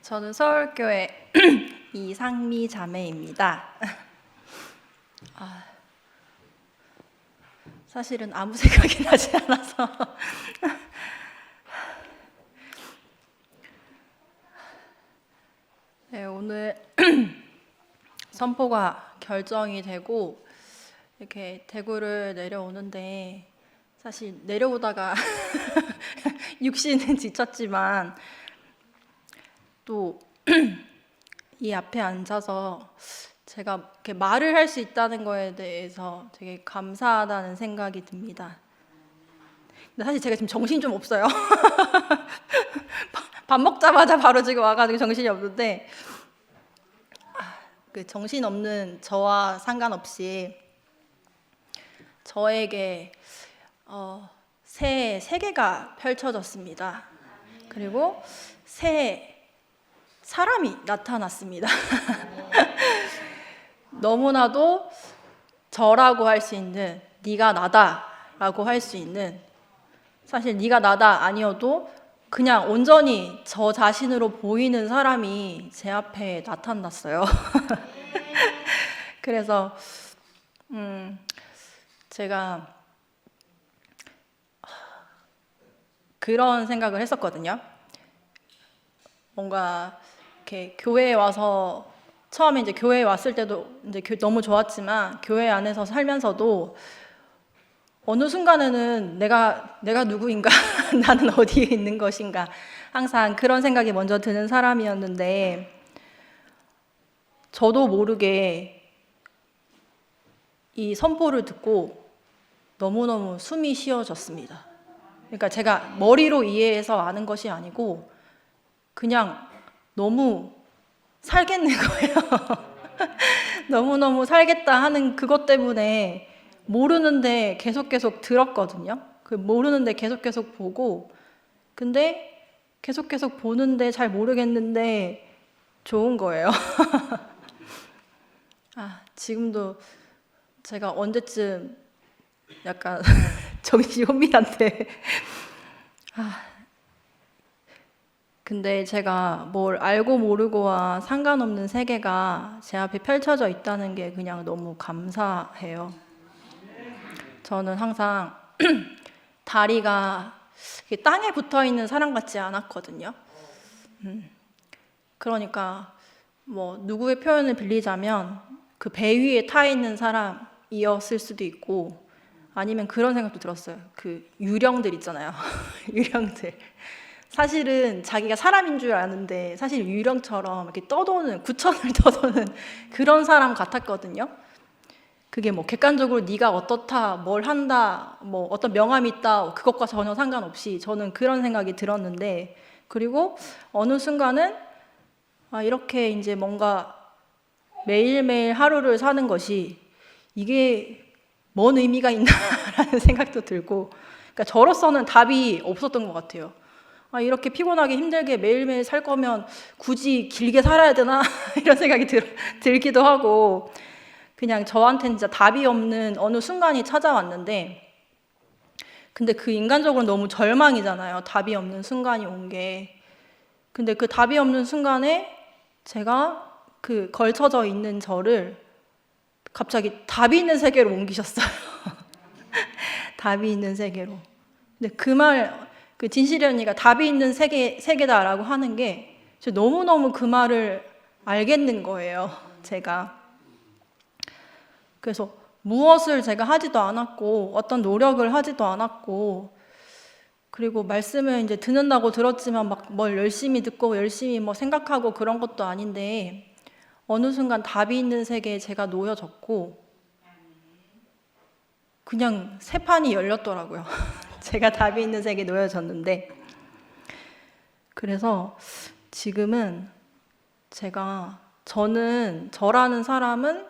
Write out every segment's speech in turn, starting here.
저는 서울교회 이상미 자매입니다. 사실은 아무 생각이 나지 않아서 네, 오늘 선포가 결정이 되고 이렇게 대구를 내려오는데, 사실 내려오다가 육신은 지쳤지만 또 이 앞에 앉아서 제가 이렇게 말을 할 수 있다는 거에 대해서 되게 감사하다는 생각이 듭니다. 근데 사실 제가 지금 정신이 좀 없어요. 밥 먹자마자 바로 지금 와가지고 정신이 없는데, 그 정신 없는 저와 상관없이 저에게 새해 세계가 펼쳐졌습니다. 그리고 새해 사람이 나타났습니다. 너무나도 저라고 할 수 있는, 네가 나다라고 할 수 있는, 사실 네가 나다 아니어도 그냥 온전히 저 자신으로 보이는 사람이 제 앞에 나타났어요. 그래서 제가 그런 생각을 했었거든요. 뭔가 이렇게 교회에 와서, 처음에 이제 교회에 왔을 때도 이제 너무 좋았지만, 교회 안에서 살면서도 어느 순간에는 내가 누구인가, 나는 어디에 있는 것인가, 항상 그런 생각이 먼저 드는 사람이었는데, 저도 모르게 이 선포를 듣고 너무너무 숨이 쉬어졌습니다. 그러니까 제가 머리로 이해해서 아는 것이 아니고 그냥 너무 살겠는 거예요. 너무너무 살겠다 하는 그것 때문에 모르는데 계속 들었거든요. 그 모르는데 계속 보고, 근데 계속 보는데 잘 모르겠는데 좋은 거예요. 지금도 제가 언제쯤 약간 정신이 혼미한데 근데 제가 뭘 알고 모르고와 상관없는 세계가 제 앞에 펼쳐져 있다는 게 그냥 너무 감사해요. 저는 항상 다리가 땅에 붙어 있는 사람 같지 않았거든요. 그러니까 뭐 누구의 표현을 빌리자면 그 배 위에 타 있는 사람이었을 수도 있고, 아니면 그런 생각도 들었어요. 그 유령들 있잖아요. 유령들. 사실은 자기가 사람인 줄 아는데 사실 유령처럼 이렇게 떠도는, 구천을 떠도는 그런 사람 같았거든요. 그게 뭐 객관적으로 네가 어떻다, 뭘 한다, 뭐 어떤 명함이 있다, 그것과 전혀 상관없이 저는 그런 생각이 들었는데, 그리고 어느 순간은 이렇게 이제 뭔가 매일매일 하루를 사는 것이 이게 뭔 의미가 있나라는 생각도 들고, 그러니까 저로서는 답이 없었던 것 같아요. 이렇게 피곤하게 힘들게 매일매일 살 거면 굳이 길게 살아야 되나? 이런 생각이 들기도 하고, 그냥 저한테는 진짜 답이 없는 어느 순간이 찾아왔는데, 근데 그 인간적으로 너무 절망이잖아요. 답이 없는 순간이 온 게. 근데 그 답이 없는 순간에 제가 그 걸쳐져 있는 저를 갑자기 답이 있는 세계로 옮기셨어요. 답이 있는 세계로. 근데 그 진실이 언니가 답이 있는 세계다라고 하는 게 너무너무 그 말을 알겠는 거예요, 제가. 그래서 무엇을 제가 하지도 않았고, 어떤 노력을 하지도 않았고, 그리고 말씀을 이제 듣는다고 들었지만 막 뭘 열심히 듣고 열심히 뭐 생각하고 그런 것도 아닌데, 어느 순간 답이 있는 세계에 제가 놓여졌고, 그냥 새 판이 열렸더라고요. 제가 답이 있는 세계에 놓여졌는데, 그래서 지금은 저는 저라는 사람은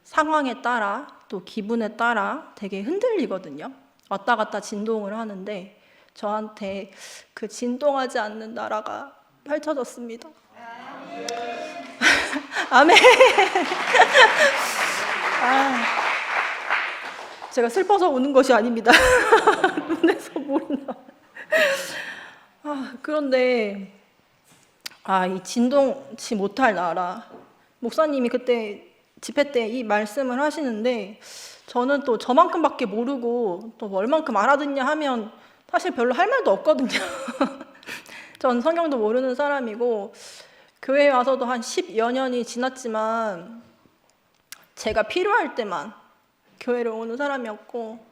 상황에 따라 또 기분에 따라 되게 흔들리거든요. 왔다 갔다 진동을 하는데, 저한테 그 진동하지 않는 나라가 펼쳐졌습니다. 아멘. 제가 슬퍼서 우는 것이 아닙니다. 눈에서 물이 나. 그런데 이 진동치 못할 나라. 목사님이 그때 집회 때 이 말씀을 하시는데 저는 또 저만큼밖에 모르고 또 얼만큼 알아듣냐 하면 사실 별로 할 말도 없거든요. 전 성경도 모르는 사람이고 교회에 와서도 한 10여 년이 지났지만 제가 필요할 때만 교회를 오는 사람이었고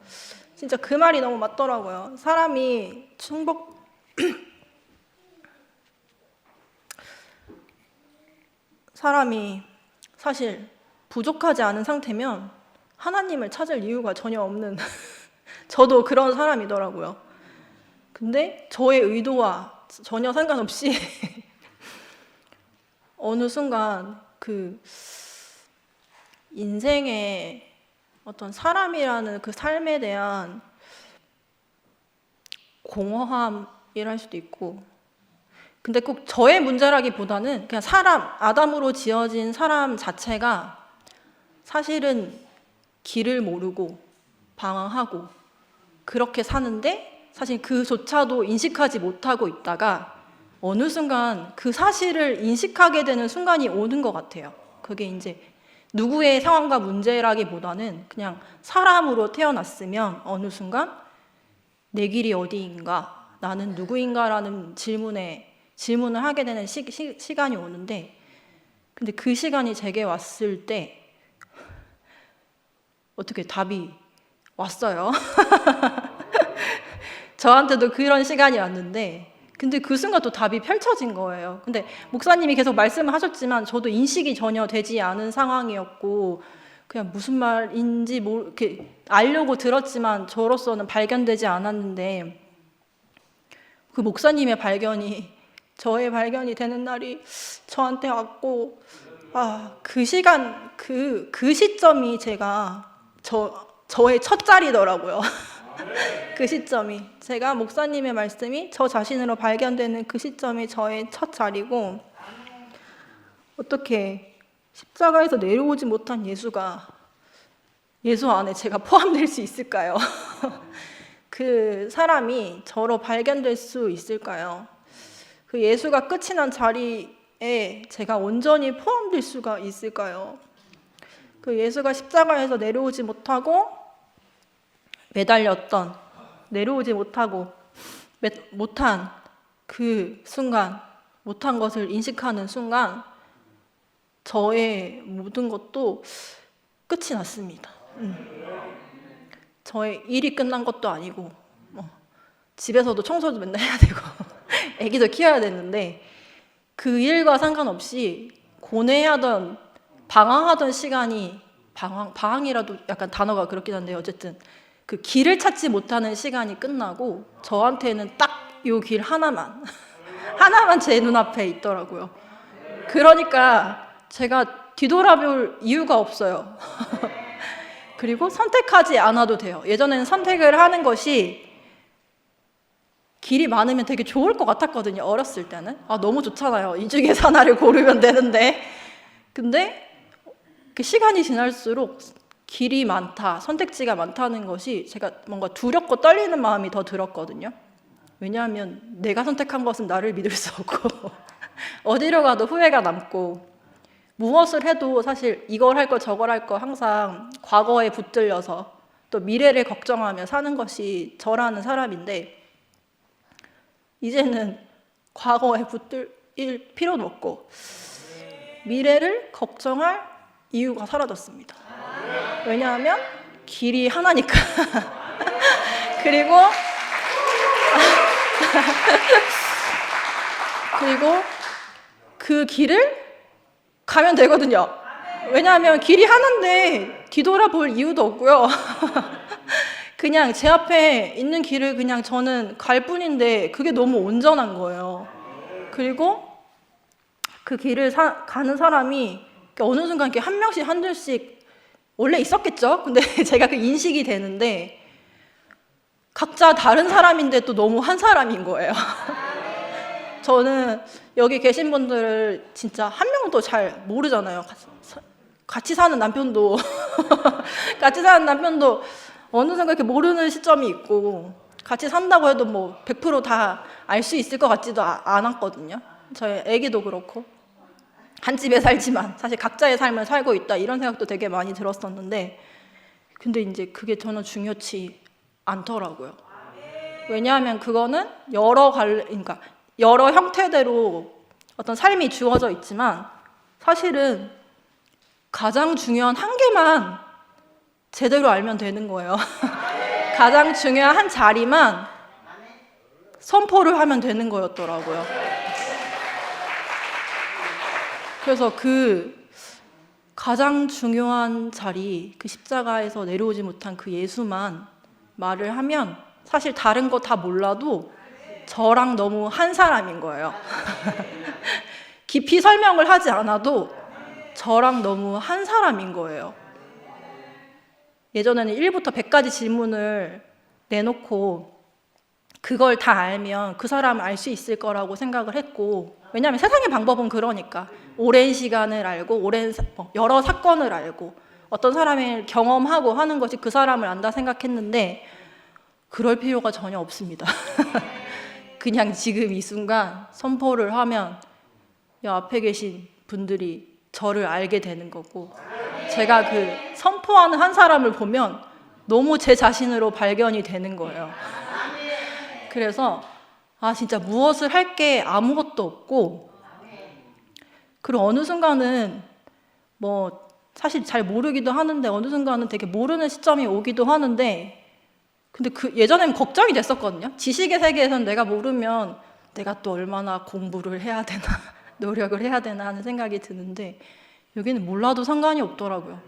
진짜 그 말이 너무 맞더라고요. 사람이 사실 부족하지 않은 상태면 하나님을 찾을 이유가 전혀 없는 저도 그런 사람이더라고요. 근데 저의 의도와 전혀 상관없이 어느 순간 그 인생의 어떤 사람이라는 그 삶에 대한 공허함이랄 수도 있고, 근데 꼭 저의 문제라기보다는 그냥 아담으로 지어진 사람 자체가 사실은 길을 모르고 방황하고 그렇게 사는데 사실 그조차도 인식하지 못하고 있다가 어느 순간 그 사실을 인식하게 되는 순간이 오는 것 같아요. 그게 이제 누구의 상황과 문제라기보다는 그냥 사람으로 태어났으면 어느 순간 내 길이 어디인가, 나는 누구인가라는 질문을 하게 되는 시간이 오는데, 근데 그 시간이 제게 왔을 때 어떻게 답이 왔어요. 저한테도 그런 시간이 왔는데 근데 그 순간 또 답이 펼쳐진 거예요. 근데 목사님이 계속 말씀을 하셨지만 저도 인식이 전혀 되지 않은 상황이었고 그냥 무슨 말인지 이렇게 알려고 들었지만 저로서는 발견되지 않았는데 그 목사님의 발견이 저의 발견이 되는 날이 저한테 왔고 그 시간 그 시점이 저의 첫 자리더라고요. 그 시점이 제가 목사님의 말씀이 저 자신으로 발견되는 그 시점이 저의 첫 자리고 어떻게 십자가에서 내려오지 못한 예수 안에 제가 포함될 수 있을까요? 그 사람이 저로 발견될 수 있을까요? 그 예수가 끝이 난 자리에 제가 온전히 포함될 수가 있을까요? 그 예수가 십자가에서 내려오지 못하고 내려오지 못하고 못한 그 순간, 못한 것을 인식하는 순간 저의 모든 것도 끝이 났습니다. 저의 일이 끝난 것도 아니고 집에서도 청소도 맨날 해야 되고 애기도 키워야 되는데 그 일과 상관없이 고뇌하던 방황하던 시간이 방황이라도 약간 단어가 그렇긴 한데 어쨌든 그 길을 찾지 못하는 시간이 끝나고 저한테는 딱 요 길 하나만 제 눈앞에 있더라고요. 그러니까 제가 뒤돌아볼 이유가 없어요. 그리고 선택하지 않아도 돼요. 예전에는 선택을 하는 것이 길이 많으면 되게 좋을 것 같았거든요. 어렸을 때는 너무 좋잖아요. 이 중에서 하나를 고르면 되는데 근데 그 시간이 지날수록 길이 많다, 선택지가 많다는 것이 제가 뭔가 두렵고 떨리는 마음이 더 들었거든요. 왜냐하면 내가 선택한 것은 나를 믿을 수 없고 어디로 가도 후회가 남고 무엇을 해도 사실 이걸 할 거 저걸 할 거 항상 과거에 붙들려서 또 미래를 걱정하며 사는 것이 저라는 사람인데 이제는 과거에 붙들 필요도 없고 미래를 걱정할 이유가 사라졌습니다. 왜냐하면 길이 하나니까. 그리고 그 길을 가면 되거든요. 왜냐하면 길이 하나인데 뒤돌아볼 이유도 없고요. 그냥 제 앞에 있는 길을 그냥 저는 갈 뿐인데 그게 너무 온전한 거예요. 그리고 그 길을 가는 사람이 어느 순간 이렇게 한 명씩 한 줄씩 원래 있었겠죠? 근데 제가 그 인식이 되는데 각자 다른 사람인데 또 너무 한 사람인 거예요. 저는 여기 계신 분들을 진짜 한 명도 잘 모르잖아요. 같이 사는 남편도 어느 순간 이렇게 모르는 시점이 있고 같이 산다고 해도 뭐 100% 다 알 수 있을 것 같지도 않았거든요. 저희 애기도 그렇고 한 집에 살지만 사실 각자의 삶을 살고 있다 이런 생각도 되게 많이 들었었는데 근데 이제 그게 전혀 중요치 않더라고요. 왜냐하면 그거는 그러니까 여러 형태대로 어떤 삶이 주어져 있지만 사실은 가장 중요한 한 개만 제대로 알면 되는 거예요. 가장 중요한 한 자리만 선포를 하면 되는 거였더라고요. 그래서 그 가장 중요한 자리, 그 십자가에서 내려오지 못한 그 예수만 말을 하면 사실 다른 거 다 몰라도 저랑 너무 한 사람인 거예요. 깊이 설명을 하지 않아도 저랑 너무 한 사람인 거예요. 예전에는 1부터 100까지 질문을 내놓고 그걸 다 알면 그 사람을 알 수 있을 거라고 생각을 했고 왜냐하면 세상의 방법은 그러니까 오랜 시간을 알고 여러 사건을 알고 어떤 사람을 경험하고 하는 것이 그 사람을 안다 생각했는데 그럴 필요가 전혀 없습니다. 그냥 지금 이 순간 선포를 하면 앞에 계신 분들이 저를 알게 되는 거고 제가 그 선포하는 한 사람을 보면 너무 제 자신으로 발견이 되는 거예요. 그래서 진짜 무엇을 할 게 아무것도 없고 그리고 어느 순간은 사실 잘 모르기도 하는데 어느 순간은 되게 모르는 시점이 오기도 하는데 근데 예전에는 걱정이 됐었거든요. 지식의 세계에서는 내가 모르면 내가 또 얼마나 공부를 해야 되나 노력을 해야 되나 하는 생각이 드는데 여기는 몰라도 상관이 없더라고요.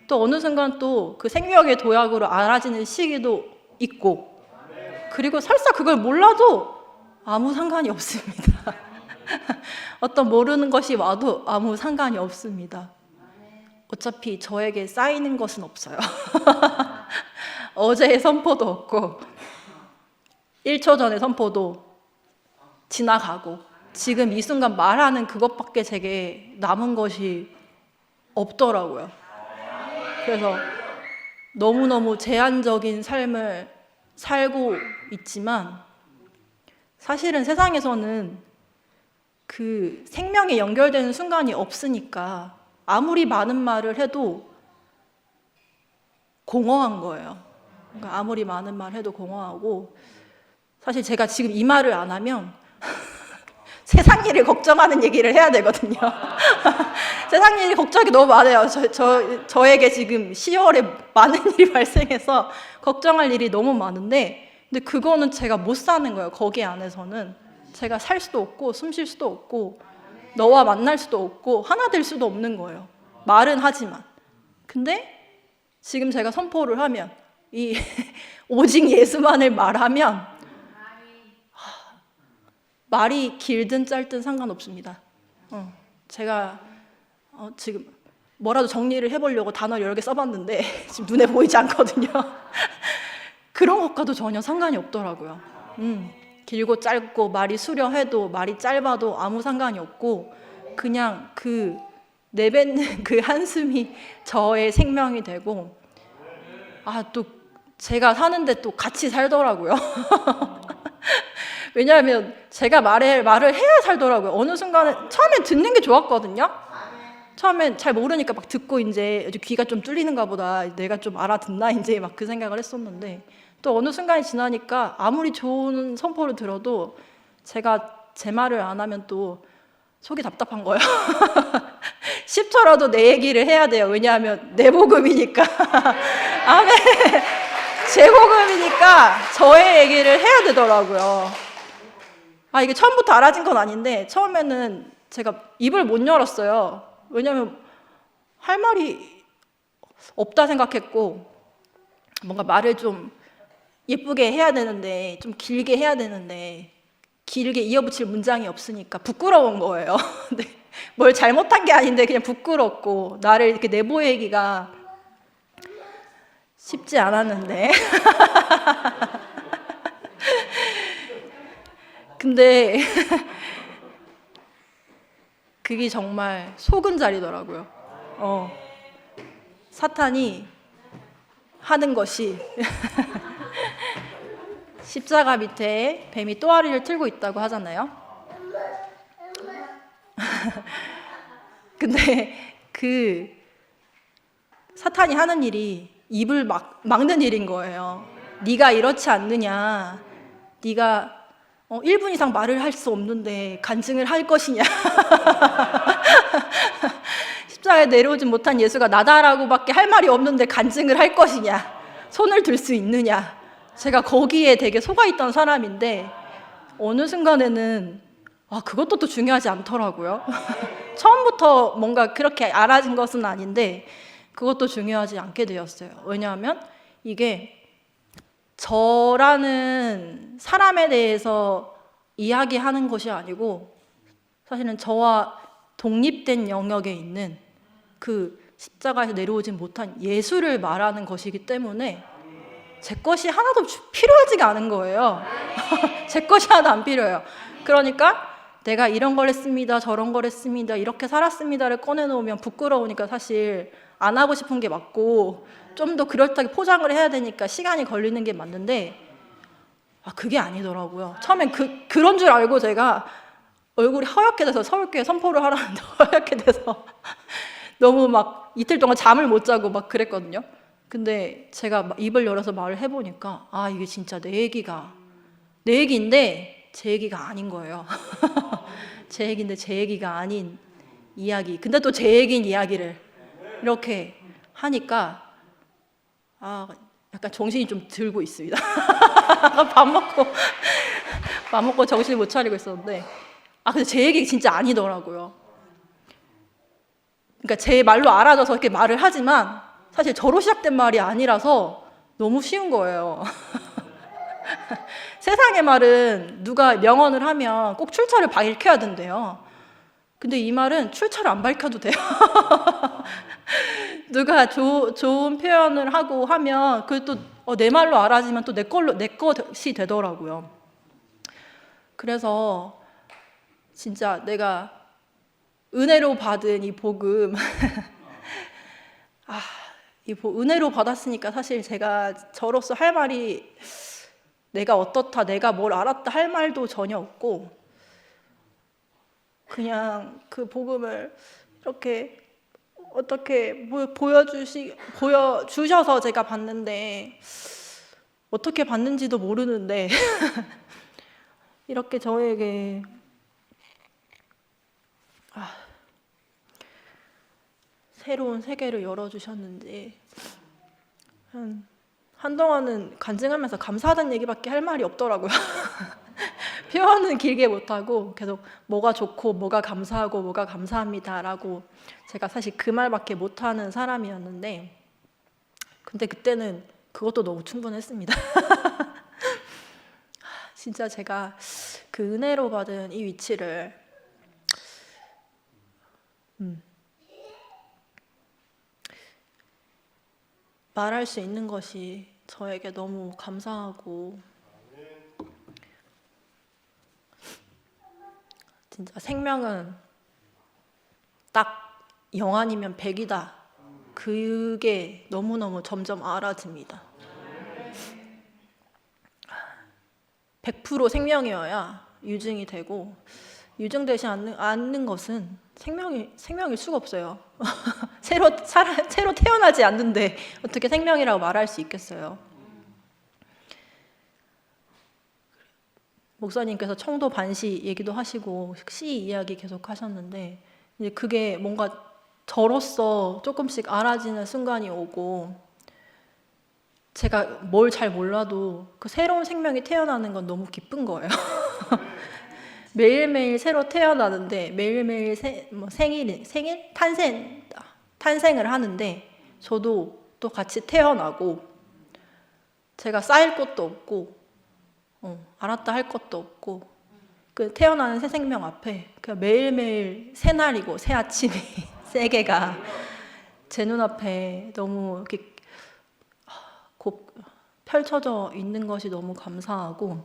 또 어느 순간 또 그 생명의 도약으로 알아지는 시기도 있고 그리고 설사 그걸 몰라도 아무 상관이 없습니다. 어떤 모르는 것이 와도 아무 상관이 없습니다. 어차피 저에게 쌓이는 것은 없어요. 어제의 선포도 없고 1초 전의 선포도 지나가고 지금 이 순간 말하는 그것밖에 제게 남은 것이 없더라고요. 그래서 너무너무 제한적인 삶을 살고 있지만 사실은 세상에서는 그 생명에 연결되는 순간이 없으니까 아무리 많은 말을 해도 공허한 거예요. 그러니까 아무리 많은 말을 해도 공허하고 사실 제가 지금 이 말을 안 하면 세상 일을 걱정하는 얘기를 해야 되거든요. 세상 일이 걱정이 너무 많아요. 저에게 지금 10월에 많은 일이 발생해서 걱정할 일이 너무 많은데 근데 그거는 제가 못 사는 거예요. 거기 안에서는 제가 살 수도 없고 숨 쉴 수도 없고 너와 만날 수도 없고 하나 될 수도 없는 거예요. 말은 하지만 근데 지금 제가 선포를 하면 이 오직 예수만을 말하면 말이 길든 짧든 상관없습니다. 제가 지금 뭐라도 정리를 해보려고 단어 여러 개 써봤는데 지금 눈에 보이지 않거든요. 그런 것과도 전혀 상관이 없더라고요. 길고 짧고 말이 수려해도 말이 짧아도 아무 상관이 없고 그냥 그 내뱉는 그 한숨이 저의 생명이 되고 또 제가 사는데 또 같이 살더라고요. 왜냐하면 제가 말을 해야 살더라고요. 어느 순간에 처음엔 듣는 게 좋았거든요. 처음엔 잘 모르니까 막 듣고 이제 귀가 좀 뚫리는가 보다 내가 좀 알아듣나 이제 막 그 생각을 했었는데 또 어느 순간이 지나니까 아무리 좋은 선포를 들어도 제가 제 말을 안 하면 또 속이 답답한 거예요. 10초라도 내 얘기를 해야 돼요. 왜냐하면 내 복음이니까. 아멘. 제 복음이니까 저의 얘기를 해야 되더라고요. 이게 처음부터 알아진 건 아닌데 처음에는 제가 입을 못 열었어요. 왜냐하면 할 말이 없다 생각했고 뭔가 말을 좀 예쁘게 해야 되는데 좀 길게 해야 되는데 길게 이어붙일 문장이 없으니까 부끄러운 거예요. 근데 뭘 잘못한 게 아닌데 그냥 부끄럽고 나를 이렇게 내보이기가 쉽지 않았는데 근데 그게 정말 속은 자리더라고요. 사탄이 하는 것이 십자가 밑에 뱀이 또아리를 틀고 있다고 하잖아요. 근데 그 사탄이 하는 일이 입을 막는 일인 거예요. 네가 이렇지 않느냐, 네가 1분 이상 말을 할 수 없는데 간증을 할 것이냐. 십자가에 내려오지 못한 예수가 나다라고밖에 할 말이 없는데 간증을 할 것이냐, 손을 들 수 있느냐. 제가 거기에 되게 속아있던 사람인데 어느 순간에는 그것도 또 중요하지 않더라고요. 처음부터 뭔가 그렇게 알아진 것은 아닌데 그것도 중요하지 않게 되었어요. 왜냐하면 이게 저라는 사람에 대해서 이야기하는 것이 아니고 사실은 저와 독립된 영역에 있는 그 십자가에서 내려오지 못한 예수를 말하는 것이기 때문에 제 것이 하나도 필요하지가 않은 거예요. 제 것이 하나도 안 필요해요. 그러니까 내가 이런 걸 했습니다, 저런 걸 했습니다, 이렇게 살았습니다를 꺼내놓으면 부끄러우니까 사실 안 하고 싶은 게 맞고 좀 더 그럴듯하게 포장을 해야 되니까 시간이 걸리는 게 맞는데 그게 아니더라고요. 처음엔 그런 줄 알고 제가 얼굴이 허옇게 돼서 서울교회 선포를 하라는데 허옇게 돼서 너무 막 이틀 동안 잠을 못 자고 막 그랬거든요. 근데 제가 입을 열어서 말을 해보니까 이게 진짜 내 얘기인데 제 얘기가 아닌 거예요. 제 얘기인데 제 얘기가 아닌 이야기. 근데 또 제 얘기인 이야기를 이렇게 하니까 약간 정신이 좀 들고 있습니다. 밥 먹고 정신을 못 차리고 있었는데 근데 제 얘기 진짜 아니더라고요. 그러니까 제 말로 알아져서 이렇게 말을 하지만 사실 저로 시작된 말이 아니라서 너무 쉬운 거예요. 세상의 말은 누가 명언을 하면 꼭 출처를 밝혀야 된대요. 근데 이 말은 출처를 안 밝혀도 돼요. 누가 좋은 표현을 하고 하면 그게 또 내 말로 알아지면 또 내 것이 되더라고요. 그래서 진짜 내가 은혜로 받은 이 복음 은혜로 받았으니까 사실 제가 저로서 할 말이 내가 어떻다, 내가 뭘 알았다 할 말도 전혀 없고 그냥 그 복음을 이렇게 어떻게 보여주셔서 제가 봤는데 어떻게 봤는지도 모르는데 이렇게 저에게 새로운 세계를 열어주셨는지 한동안은 간증하면서 감사하다는 얘기밖에 할 말이 없더라고요. 표현은 길게 못하고 계속 뭐가 좋고 뭐가 감사하고 뭐가 감사합니다라고 제가 사실 그 말밖에 못하는 사람이었는데 근데 그때는 그것도 너무 충분했습니다. 진짜 제가 그 은혜로 받은 이 위치를 말할 수 있는 것이 저에게 너무 감사하고 진짜 생명은 딱 0 아니면 100이다. 그게 너무너무 점점 알아집니다. 100% 생명이어야 유증이 되고 유증되지 않는 것은 생명일 수가 없어요. 새로 태어나지 않는데 어떻게 생명이라고 말할 수 있겠어요? 목사님께서 청도 반시 얘기도 하시고 시 이야기 계속 하셨는데 이제 그게 뭔가 저로서 조금씩 알아지는 순간이 오고 제가 뭘 잘 몰라도 그 새로운 생명이 태어나는 건 너무 기쁜 거예요. 매일매일 새로 태어나는데 매일매일 탄생을 하는데 저도 또 같이 태어나고 제가 쌓일 것도 없고 알았다 할 것도 없고 그 태어나는 새 생명 앞에 그냥 매일매일 새 날이고 새 아침이 세계가 제 눈앞에 너무 이렇게 펼쳐져 있는 것이 너무 감사하고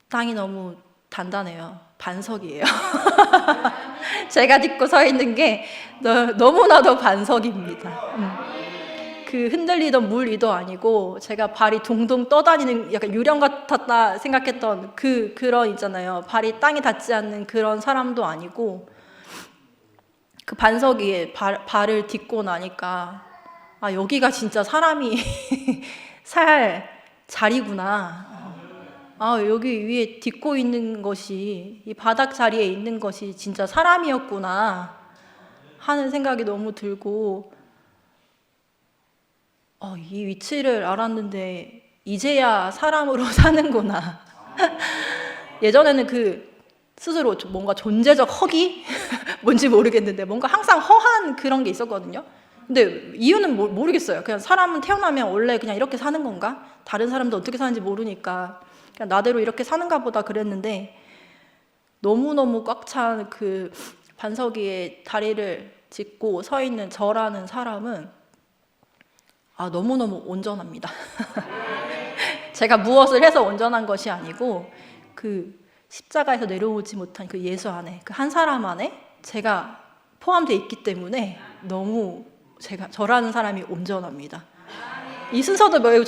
땅이 너무 단단해요. 반석이에요. 제가 딛고 서 있는 게 너무나도 반석입니다. 그 흔들리던 물 위도 아니고 제가 발이 동동 떠다니는 약간 유령 같았다 생각했던 그런 있잖아요. 발이 땅에 닿지 않는 그런 사람도 아니고 그 반석 위에 발을 딛고 나니까 아, 여기가 진짜 사람이 살 자리구나. 아, 여기 위에 딛고 있는 것이, 이 바닥 자리에 있는 것이 진짜 사람이었구나 하는 생각이 너무 들고, 이 위치를 알았는데 이제야 사람으로 사는구나. 예전에는 스스로 뭔가 존재적 허기? 뭔지 모르겠는데 뭔가 항상 허한 그런 게 있었거든요. 근데 이유는 모르겠어요. 그냥 사람은 태어나면 원래 그냥 이렇게 사는 건가? 다른 사람도 어떻게 사는지 모르니까 그냥 나대로 이렇게 사는가 보다 그랬는데, 너무너무 꽉 찬 그 반석 위에 다리를 짚고 서 있는 저라는 사람은 너무너무 온전합니다. 제가 무엇을 해서 온전한 것이 아니고 그 십자가에서 내려오지 못한 그 예수 안에, 그 한 사람 안에 제가 포함되어 있기 때문에 너무 저라는 사람이 온전합니다. 이 순서도 매우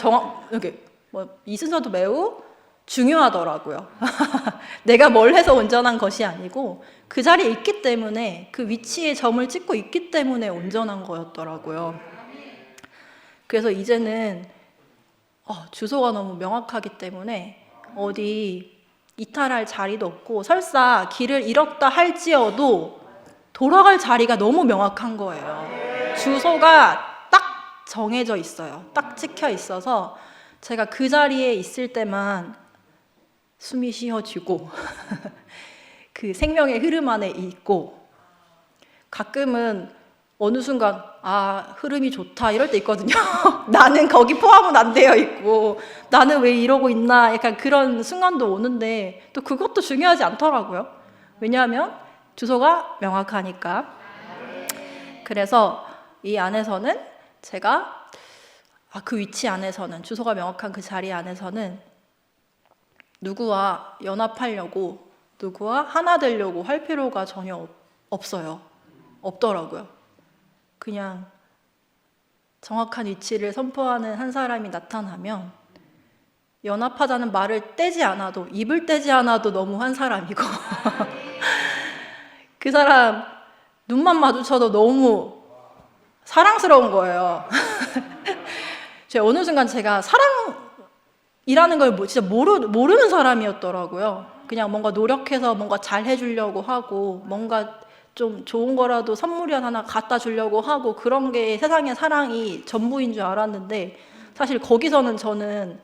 이 순서도 매우 중요하더라고요. 내가 뭘 해서 온전한 것이 아니고 그 자리에 있기 때문에, 그 위치에 점을 찍고 있기 때문에 온전한 거였더라고요. 그래서 이제는 주소가 너무 명확하기 때문에 어디 이탈할 자리도 없고, 설사 길을 잃었다 할지어도 돌아갈 자리가 너무 명확한 거예요. 주소가 딱 정해져 있어요. 딱 찍혀 있어서 제가 그 자리에 있을 때만 숨이 쉬어지고 그 생명의 흐름 안에 있고, 가끔은 어느 순간 흐름이 좋다 이럴 때 있거든요. 나는 거기 포함은 안 되어 있고 나는 왜 이러고 있나, 약간 그런 순간도 오는데 또 그것도 중요하지 않더라고요. 왜냐하면 주소가 명확하니까. 그래서 이 안에서는 제가 그 위치 안에서는, 주소가 명확한 그 자리 안에서는 누구와 연합하려고, 누구와 하나 되려고 할 필요가 전혀 없어요. 없더라고요. 그냥 정확한 위치를 선포하는 한 사람이 나타나면 연합하자는 말을 떼지 않아도, 입을 떼지 않아도 너무 한 사람이고 그 사람 눈만 마주쳐도 너무 사랑스러운 거예요. 제가 어느 순간 제가 사랑이라는 걸 진짜 모르는 사람이었더라고요. 그냥 뭔가 노력해서 뭔가 잘 해주려고 하고, 뭔가 좀 좋은 거라도 선물이 하나 갖다 주려고 하고, 그런 게 세상의 사랑이 전부인 줄 알았는데, 사실 거기서는 저는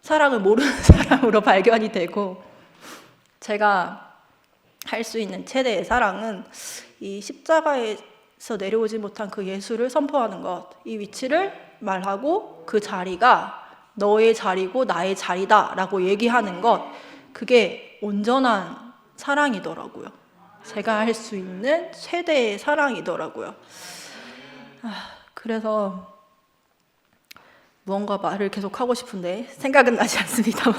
사랑을 모르는 사람으로 발견이 되고, 제가 할 수 있는 최대의 사랑은 이 십자가에서 내려오지 못한 그 예수를 선포하는 것, 이 위치를 말하고 그 자리가 너의 자리고 나의 자리다 라고 얘기하는 것, 그게 온전한 사랑이더라고요. 제가 할 수 있는 최대의 사랑이더라고요. 그래서 무언가 말을 계속 하고 싶은데 생각은 나지 않습니다만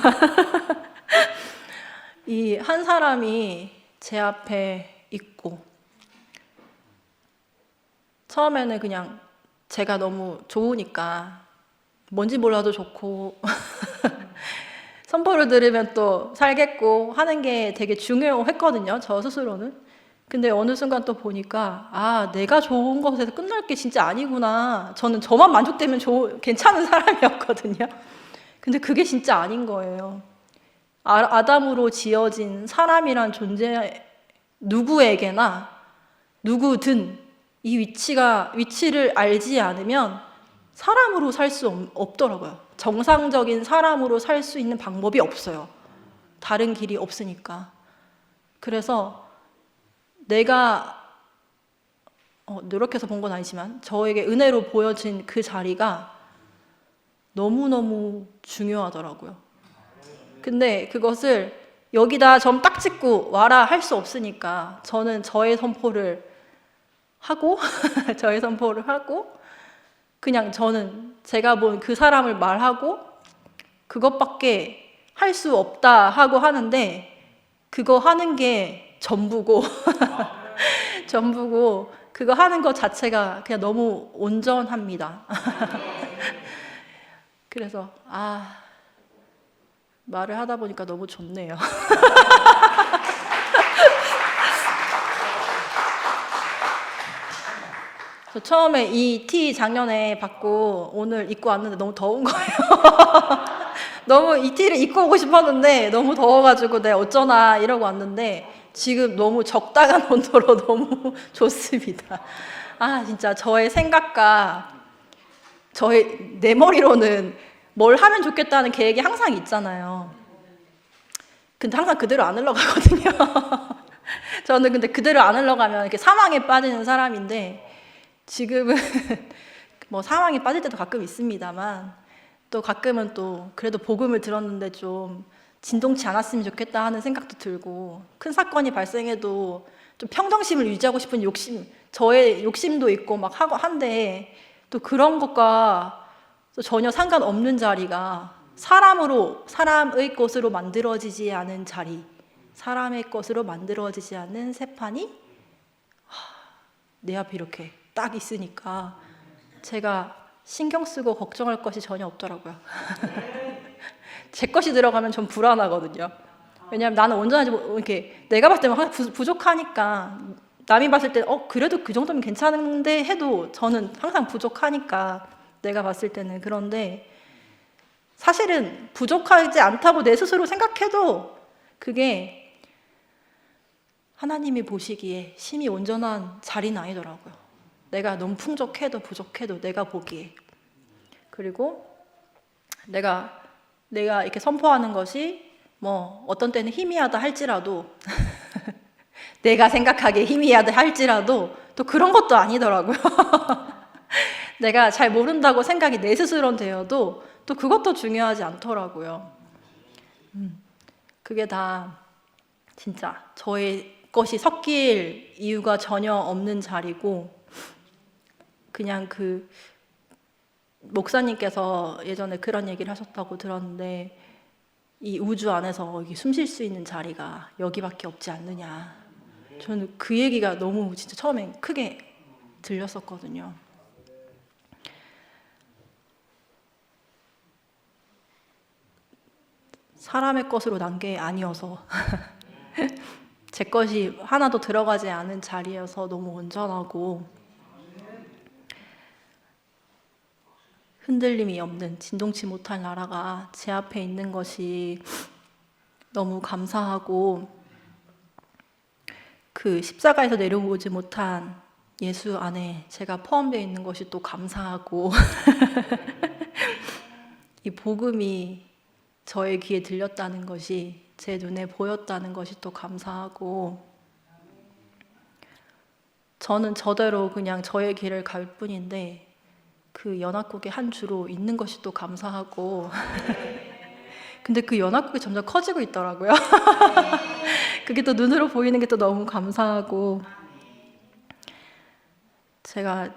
이 한 사람이 제 앞에 있고, 처음에는 그냥 제가 너무 좋으니까 뭔지 몰라도 좋고 선포를 들으면 또 살겠고 하는 게 되게 중요했거든요, 저 스스로는. 근데 어느 순간 또 보니까 내가 좋은 것에서 끝날 게 진짜 아니구나. 저는 저만 만족되면 괜찮은 사람이었거든요. 근데 그게 진짜 아닌 거예요. 아담으로 지어진 사람이란 존재, 누구에게나, 누구든 이 위치를 알지 않으면 사람으로 살 수 없더라고요. 정상적인 사람으로 살 수 있는 방법이 없어요. 다른 길이 없으니까. 그래서 내가 노력해서 본 건 아니지만 저에게 은혜로 보여진 그 자리가 너무너무 중요하더라고요. 근데 그것을 여기다 점 딱 찍고 와라 할 수 없으니까 저는 저의 선포를 하고 저의 선포를 하고, 그냥 저는 제가 본 그 사람을 말하고 그것밖에 할 수 없다 하고 하는데, 그거 하는 게 전부고 전부고 그거 하는 것 자체가 그냥 너무 온전합니다. 그래서 말을 하다 보니까 너무 좋네요. 저 처음에 이 티 작년에 받고 오늘 입고 왔는데 너무 더운 거예요. 너무 이 티를 입고 오고 싶었는데 너무 더워가지고 내가 어쩌나 이러고 왔는데 지금 너무 적당한 온도로 너무 좋습니다. 진짜 저의 생각과 내 머리로는 뭘 하면 좋겠다는 계획이 항상 있잖아요. 근데 항상 그대로 안 흘러가거든요. 저는 근데 그대로 안 흘러가면 이렇게 사망에 빠지는 사람인데 지금은 뭐 사망에 빠질 때도 가끔 있습니다만 또 가끔은 또 그래도 복음을 들었는데 좀 진동치 않았으면 좋겠다 하는 생각도 들고 큰 사건이 발생해도 좀 평정심을 유지하고 싶은 저의 욕심도 있고 막 하고 한데 또 그런 것과 또 전혀 상관없는 자리가 사람의 것으로 만들어지지 않은 자리, 사람의 것으로 만들어지지 않은 세판이 내 앞에 이렇게 딱 있으니까 제가 신경 쓰고 걱정할 것이 전혀 없더라고요. 제 것이 들어가면 좀 불안하거든요. 왜냐하면 나는 온전하지 이렇게 내가 봤을 때는 항상 부족하니까 남이 봤을 때 그래도 그 정도면 괜찮은데 해도 저는 항상 부족하니까 내가 봤을 때는 그런데 사실은 부족하지 않다고 내 스스로 생각해도 그게 하나님이 보시기에 심히 온전한 자리는 아니더라고요. 내가 너무 풍족해도 부족해도 내가 보기에. 그리고 내가 이렇게 선포하는 것이 뭐 어떤 때는 희미하다 할지라도 내가 생각하기에 희미하다 할지라도 또 그런 것도 아니더라고요. 내가 잘 모른다고 생각이 내 스스로는 되어도 또 그것도 중요하지 않더라고요. 그게 다 진짜 저의 것이 섞일 이유가 전혀 없는 자리고 그냥 그 목사님께서 예전에 그런 얘기를 하셨다고 들었는데 이 우주 안에서 숨 쉴 수 있는 자리가 여기밖에 없지 않느냐. 저는 그 얘기가 너무 진짜 처음엔 크게 들렸었거든요. 사람의 것으로 난 게 아니어서 제 것이 하나도 들어가지 않은 자리여서 너무 온전하고 흔들림이 없는 진동치 못할 나라가 제 앞에 있는 것이 너무 감사하고 그 십자가에서 내려오지 못한 예수 안에 제가 포함되어 있는 것이 또 감사하고 이 복음이 저의 귀에 들렸다는 것이 제 눈에 보였다는 것이 또 감사하고 저는 저대로 그냥 저의 길을 갈 뿐인데 그 연합국의 한 주로 있는 것이 또 감사하고 근데 그 연합국이 점점 커지고 있더라고요. 그게 또 눈으로 보이는 게 또 너무 감사하고 제가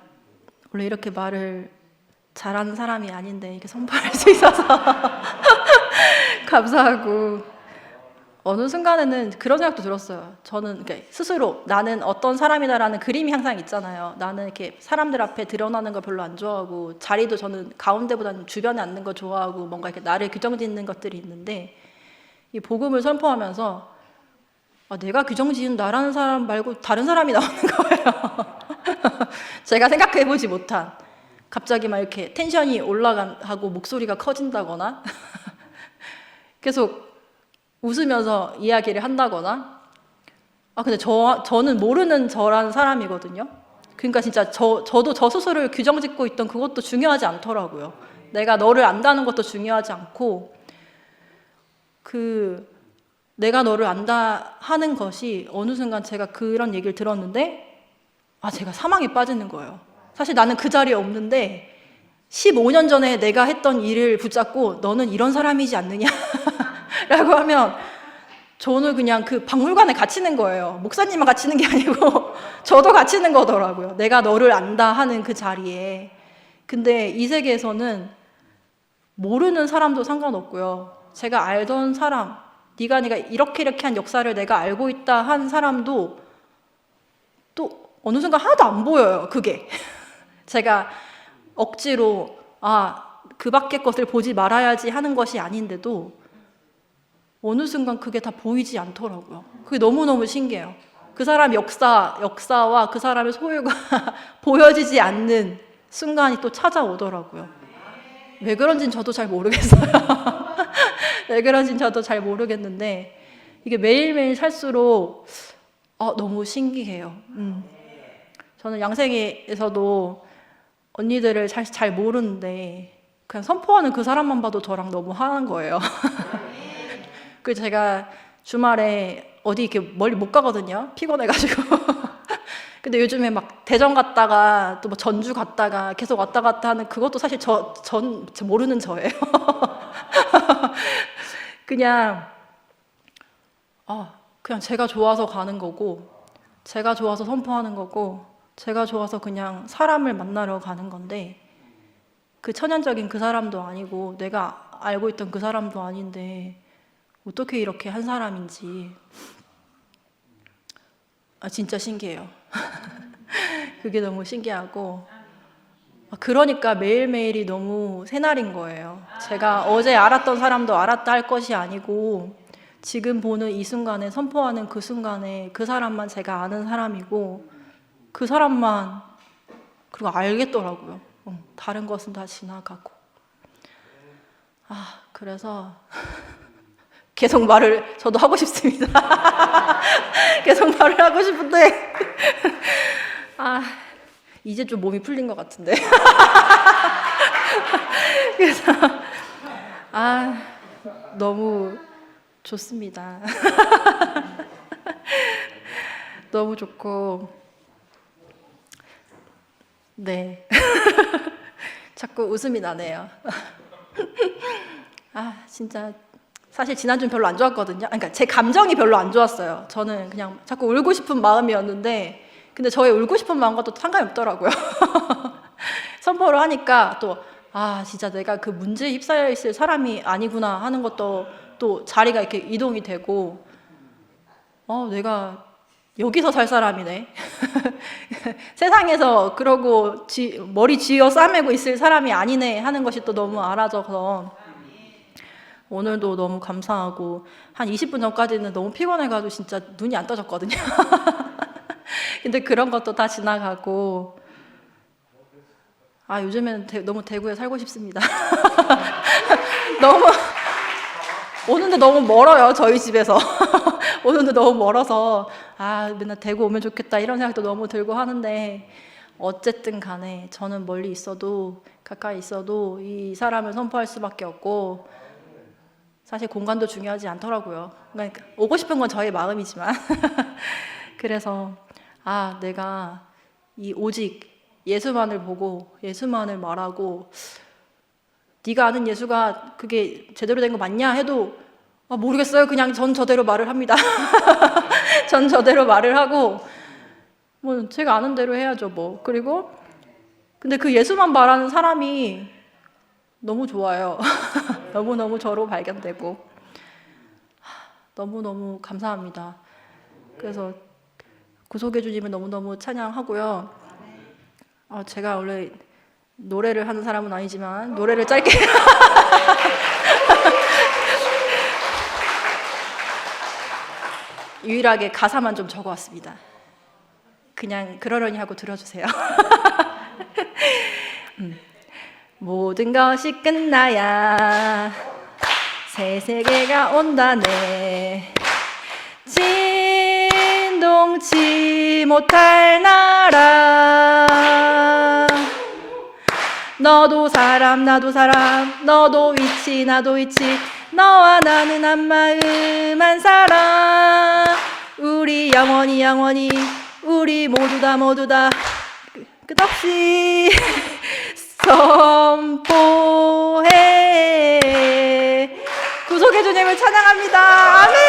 원래 이렇게 말을 잘하는 사람이 아닌데 이렇게 선포할 수 있어서 감사하고 어느 순간에는 그런 생각도 들었어요. 저는 스스로 나는 어떤 사람이다라는 그림이 항상 있잖아요. 나는 이렇게 사람들 앞에 드러나는 걸 별로 안 좋아하고 자리도 저는 가운데보다는 주변에 앉는 거 좋아하고 뭔가 이렇게 나를 규정짓는 것들이 있는데 이 복음을 선포하면서 내가 규정지은 나라는 사람 말고 다른 사람이 나오는 거예요. 제가 생각해보지 못한 갑자기 막 이렇게 텐션이 올라가고 목소리가 커진다거나 계속 웃으면서 이야기를 한다거나 근데 저는 모르는 저라는 사람이거든요. 그러니까 진짜 저도 저 스스로를 규정짓고 있던 그것도 중요하지 않더라고요. 내가 너를 안다는 것도 중요하지 않고 내가 너를 안다 하는 것이 어느 순간 제가 그런 얘기를 들었는데 제가 사망에 빠지는 거예요. 사실 나는 그 자리에 없는데 15년 전에 내가 했던 일을 붙잡고 너는 이런 사람이지 않느냐 라고 하면 저는 그냥 그 박물관에 갇히는 거예요. 목사님만 갇히는 게 아니고 저도 갇히는 거더라고요. 내가 너를 안다 하는 그 자리에. 근데 이 세계에서는 모르는 사람도 상관없고요. 제가 알던 사람, 네가 이렇게 한 역사를 내가 알고 있다 한 사람도 또 어느 순간 하나도 안 보여요, 그게. 제가 억지로 그 밖의 것을 보지 말아야지 하는 것이 아닌데도 어느 순간 그게 다 보이지 않더라고요. 그게 너무너무 신기해요. 그 사람 역사와 그 사람의 소유가 보여지지 않는 순간이 또 찾아오더라고요. 왜 그런지는 저도 잘 모르겠어요. 왜 그런지는 저도 잘 모르겠는데 이게 매일매일 살수록 너무 신기해요. 저는 양생에서도 언니들을 잘 모르는데 그냥 선포하는 그 사람만 봐도 저랑 너무 화난 거예요. 그래서 제가 주말에 어디 이렇게 멀리 못 가거든요. 피곤해가지고. 근데 요즘에 막 대전 갔다가 또 뭐 전주 갔다가 계속 왔다 갔다 하는 그것도 사실 저 모르는 저예요. 그냥 제가 좋아서 가는 거고, 제가 좋아서 선포하는 거고, 제가 좋아서 그냥 사람을 만나러 가는 건데, 그 천연적인 그 사람도 아니고 내가 알고 있던 그 사람도 아닌데 어떻게 이렇게 한 사람인지 진짜 신기해요. 그게 너무 신기하고, 그러니까 매일매일이 너무 새날인 거예요. 제가 어제 알았던 사람도 알았다 할 것이 아니고 지금 보는 이 순간에, 선포하는 그 순간에 그 사람만 제가 아는 사람이고 그 사람만 그리고 알겠더라고요. 다른 것은 다 지나가고. 그래서 계속 말을 저도 하고 싶습니다. 계속 말을 하고 싶은데 이제 좀 몸이 풀린 것 같은데. 그래서 너무 좋습니다. 너무 좋고, 네. 자꾸 웃음이 나네요. 진짜 사실 지난주는 별로 안 좋았거든요. 그러니까 제 감정이 별로 안 좋았어요. 저는 그냥 자꾸 울고 싶은 마음이었는데, 근데 저의 울고 싶은 마음과 또 상관이 없더라고요. 선포를 하니까 또 진짜 내가 그 문제에 휩싸여 있을 사람이 아니구나 하는 것도 또 자리가 이렇게 이동이 되고, 내가 여기서 살 사람이네. 세상에서 그러고 머리 쥐어 싸매고 있을 사람이 아니네 하는 것이 또 너무 알아져서 오늘도 너무 감사하고, 한 20분 전까지는 너무 피곤해가지고 진짜 눈이 안 떠졌거든요. 근데 그런 것도 다 지나가고, 요즘에는 너무 대구에 살고 싶습니다. 오는데 너무 멀어요, 저희 집에서. 오는데 너무 멀어서 맨날 대구 오면 좋겠다 이런 생각도 너무 들고 하는데, 어쨌든 간에 저는 멀리 있어도 가까이 있어도 이 사람을 선포할 수밖에 없고, 사실 공간도 중요하지 않더라고요. 그러니까 오고 싶은 건 저의 마음이지만 그래서 내가 이 오직 예수만을 보고 예수만을 말하고, 네가 아는 예수가 그게 제대로 된 거 맞냐 해도 모르겠어요. 그냥 전 저대로 말을 합니다. 전 저대로 말을 하고, 뭐 제가 아는 대로 해야죠 뭐. 그리고 근데 그 예수만 말하는 사람이 너무 좋아요. 너무너무 저로 발견되고 너무너무 감사합니다. 그래서 구속해 주님을 너무너무 찬양하고요. 제가 원래 노래를 하는 사람은 아니지만 노래를 짧게 유일하게 가사만 좀 적어왔습니다. 그냥 그러려니 하고 들어주세요. 모든 것이 끝나야 새 세계가 온다네. 진동치 못할 나라. 너도 사람 나도 사람, 너도 위치 나도 위치, 너와 나는 한 마음 한 사람. 우리 영원히 영원히 우리 모두 다 끝없이 선포해. 구속의 주님을 찬양합니다. 아멘.